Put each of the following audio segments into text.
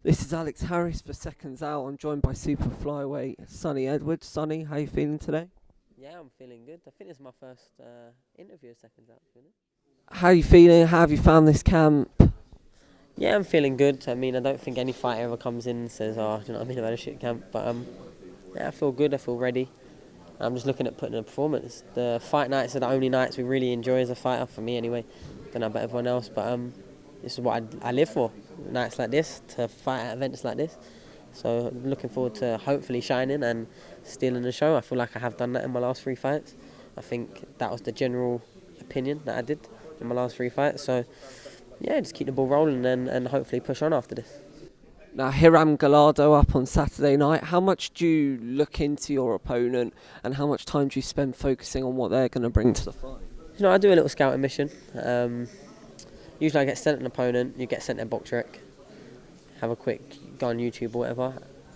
This is Alex Harris for Seconds Out. I'm joined by super flyweight Sonny Edwards. Sonny, how you feeling today? Yeah, I'm feeling good. I think this is my first interview of Seconds Out. How you feeling? How have you found this camp? Yeah, I'm feeling good. I mean, I don't think any fighter ever comes in and says, "Oh, do you know what I mean about a shit camp." But yeah, I feel good. I feel ready. I'm just looking at putting in a performance. The fight nights are the only nights we really enjoy as a fighter, for me anyway. Don't know about everyone else, but this is what I live for. Nights like this, to fight at events like this. So I'm looking forward to hopefully shining and stealing the show. I feel like I have done that in my last three fights. I think that was the general opinion that I did in my last three fights. So yeah, just keep the ball rolling and hopefully push on after this. Now, Hiram Gallardo up on Saturday night. How much do you look into your opponent and how much time do you spend focusing on what they're going to bring to the fight? You know, I do a little scouting mission. Usually I get sent an opponent, you get sent a box rec, have a quick go on YouTube or whatever,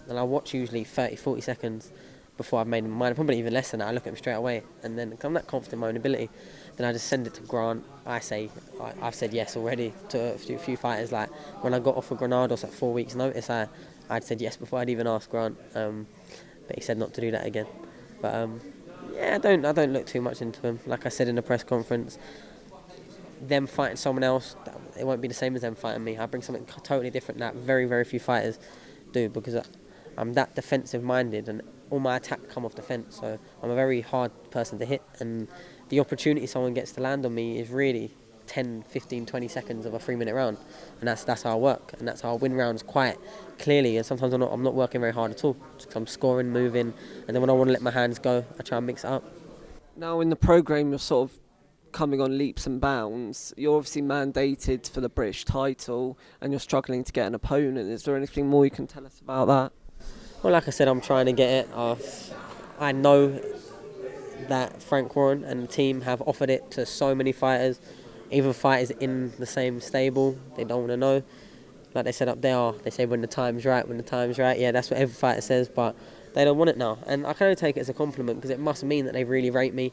and I watch usually 30, 40 seconds before I've made my mind. Probably even less than that. I look at them straight away, and then I'm that confident in my own ability. Then I just send it to Grant. I've said yes already to a few fighters. Like when I got off of Granados at 4 weeks' notice, I'd said yes before I'd even asked Grant, but he said not to do that again. But yeah, I don't look too much into him. Like I said in the press conference, them fighting someone else, it won't be the same as them fighting me. I bring something totally different that very, very few fighters do, because I'm that defensive minded and all my attacks come off defence. So I'm a very hard person to hit, and the opportunity someone gets to land on me is really 10, 15, 20 seconds of a 3-minute round, and that's how I work, and that's how I win rounds quite clearly. And sometimes I'm not working very hard at all. I'm scoring, moving, and then when I want to let my hands go, I try and mix it up. Now, in the programme, you're sort of coming on leaps and bounds. You're obviously mandated for the British title and you're struggling to get an opponent. Is there anything more you can tell us about that? Well, like I said, I'm trying to get it. I know that Frank Warren and the team have offered it to so many fighters, even fighters in the same stable. They don't want to know. Like they said up there, they say when the time's right, when the time's right. Yeah, that's what every fighter says, but they don't want it now. And I can only take it as a compliment, because it must mean that they really rate me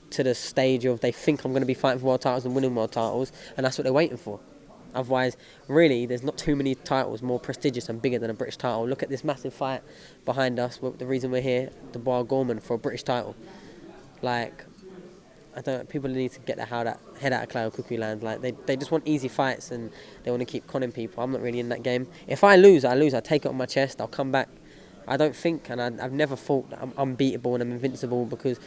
to the stage of they think I'm going to be fighting for world titles and winning world titles, and that's what they're waiting for. Otherwise, really, there's not too many titles more prestigious and bigger than a British title. Look at this massive fight behind us. The reason we're here, the Bar Gorman, for a British title. Like, I don't. People need to get their head out of cloud cuckoo land. Like they just want easy fights and they want to keep conning people. I'm not really in that game. If I lose, I lose. I take it on my chest. I'll come back. I don't think, and I've never thought that I'm unbeatable and I'm invincible, because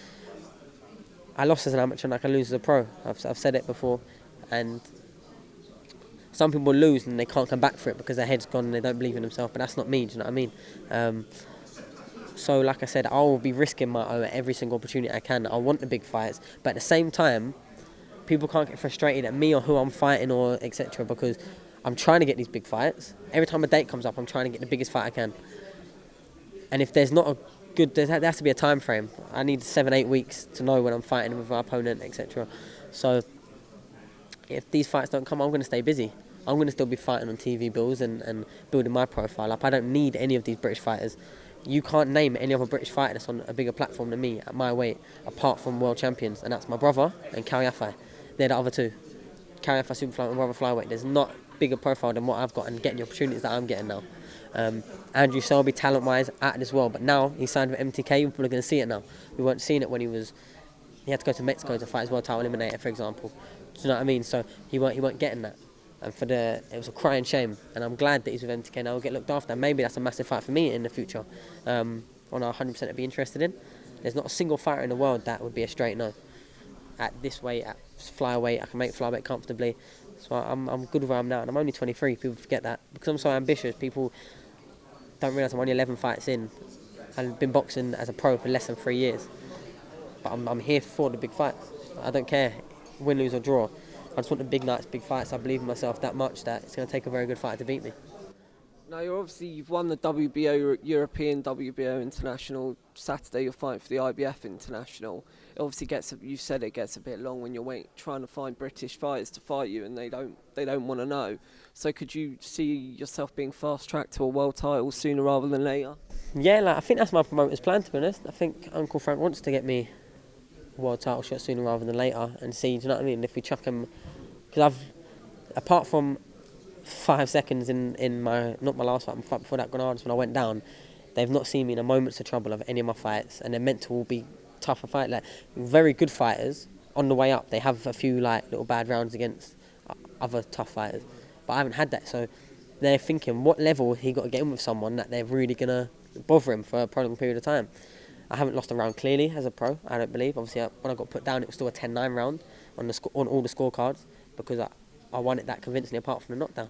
I lost as an amateur and I can lose as a pro. I've said it before, and some people lose and they can't come back for it because their head's gone and they don't believe in themselves. But that's not me. Do you know what I mean? So, like I said, I will be risking my own at every single opportunity I can. I want the big fights, but at the same time, people can't get frustrated at me or who I'm fighting or etc. because I'm trying to get these big fights. Every time a date comes up, I'm trying to get the biggest fight I can. And if there's not a good, there has to be a time frame. I need 7-8 weeks to know when I'm fighting with my opponent, etc. So if these fights don't come, I'm going to stay busy. I'm going to still be fighting on TV bills and building my profile up. I don't need any of these British fighters. You can't name any other British fighter that's on a bigger platform than me at my weight, apart from world champions, and that's my brother and Cal Yafai. They're the other two. Cal Yafai super flyweight, my brother flyweight. There's not bigger profile than what I've got and getting the opportunities that I'm getting now. Andrew Selby, talent-wise, at it as well, but now he's signed with MTK. We're probably going to see it now. We weren't seeing it when he had to go to Mexico to fight his world title eliminator, for example. Do you know what I mean? So he weren't getting that. And it was a crying shame. And I'm glad that he's with MTK now. He'll get looked after. Maybe that's a massive fight for me in the future. On 100% I'd be interested in. There's not a single fighter in the world that would be a straight no. At this weight, at flyweight, I can make flyweight comfortably. So I'm good where I'm now. And I'm only 23. People forget that. Because I'm so ambitious, people don't realise I'm only 11 fights in. I've been boxing as a pro for less than 3 years. But I'm here for the big fights. I don't care, win, lose or draw. I just want the big nights, big fights. I believe in myself that much that it's going to take a very good fighter to beat me. Now, you've won the WBO European WBO International. Saturday you're fighting for the IBF International. It obviously you said it gets a bit long when you're trying to find British fighters to fight you, and they don't want to know. So could you see yourself being fast tracked to a world title sooner rather than later? Yeah, I think that's my promoter's plan, to be honest. I think Uncle Frank wants to get me a world title shot sooner rather than later and see, do you know what I mean? If we chuck him, because apart from 5 seconds in my, not my last fight, fight before that Granada's when I went down, they've not seen me in a moment's of trouble of any of my fights, and they're meant to all be tougher fight. Like, very good fighters on the way up, they have a few like little bad rounds against other tough fighters, but I haven't had that. So they're thinking, what level he got to get in with someone that they're really gonna bother him for a prolonged period of time. I haven't lost a round clearly as a pro, I don't believe. Obviously, when I got put down, it was still a 10-9 round on on all the scorecards, because I won it that convincingly apart from the knockdown.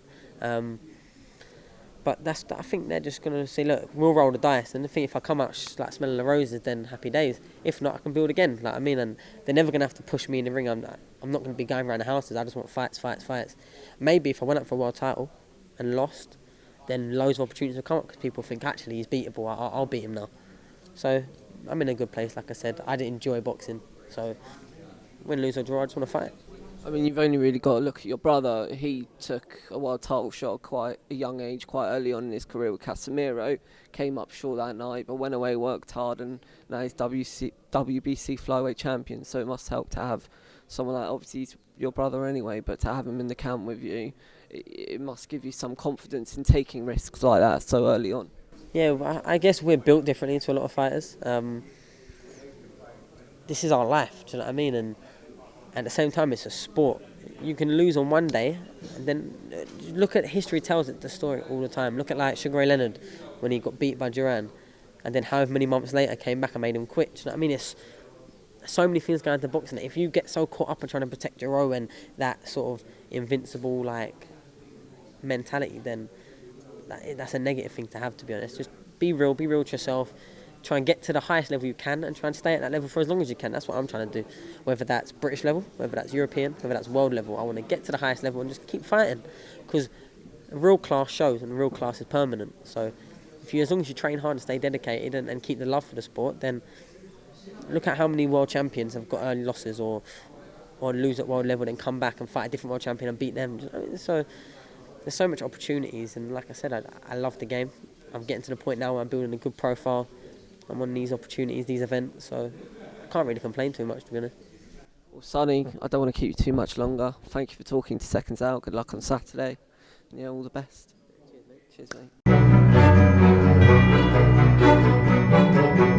But I think they're just going to say, look, we'll roll the dice. And I think if I come out like smelling the roses, then happy days. If not, I can build again. Like I mean, and they're never going to have to push me in the ring. I'm not going to be going around the houses. I just want fights, fights, fights. Maybe if I went up for a world title and lost, then loads of opportunities will come up because people think, actually, he's beatable. I'll beat him now. So I'm in a good place, like I said. I didn't enjoy boxing. So win, lose or draw, I just want to fight. I mean, you've only really got to look at your brother. He took a world title shot at quite a young age, quite early on in his career with Casemiro. Came up short that night, but went away, worked hard, and now he's WBC flyweight champion. So it must help to have someone like, obviously he's your brother anyway, but to have him in the camp with you, it must give you some confidence in taking risks like that so early on. Yeah, I guess we're built differently to a lot of fighters. This is our life, do you know what I mean? And at the same time, it's a sport. You can lose on one day, and then look at history tells it the story all the time. Look at like Sugar Ray Leonard when he got beat by Duran, and then however many months later came back and made him quit. Do you know what I mean? It's so many things going into boxing. If you get so caught up in trying to protect your own and that sort of invincible like mentality, then that's a negative thing to have. To be honest, just be real to yourself. Try and get to the highest level you can and try and stay at that level for as long as you can. That's what I'm trying to do. Whether that's British level, whether that's European, whether that's world level, I want to get to the highest level and just keep fighting. Because real class shows and real class is permanent. So as long as you train hard and stay dedicated and keep the love for the sport, then look at how many world champions have got early losses or lose at world level, then come back and fight a different world champion and beat them. I mean, so there's so much opportunities, and like I said, I love the game. I'm getting to the point now where I'm building a good profile. I'm on these opportunities, these events, so I can't really complain too much, to be honest. Well, Sonny, I don't want to keep you too much longer. Thank you for talking to Seconds Out. Good luck on Saturday. And yeah, all the best. Cheers, mate. Cheers, mate.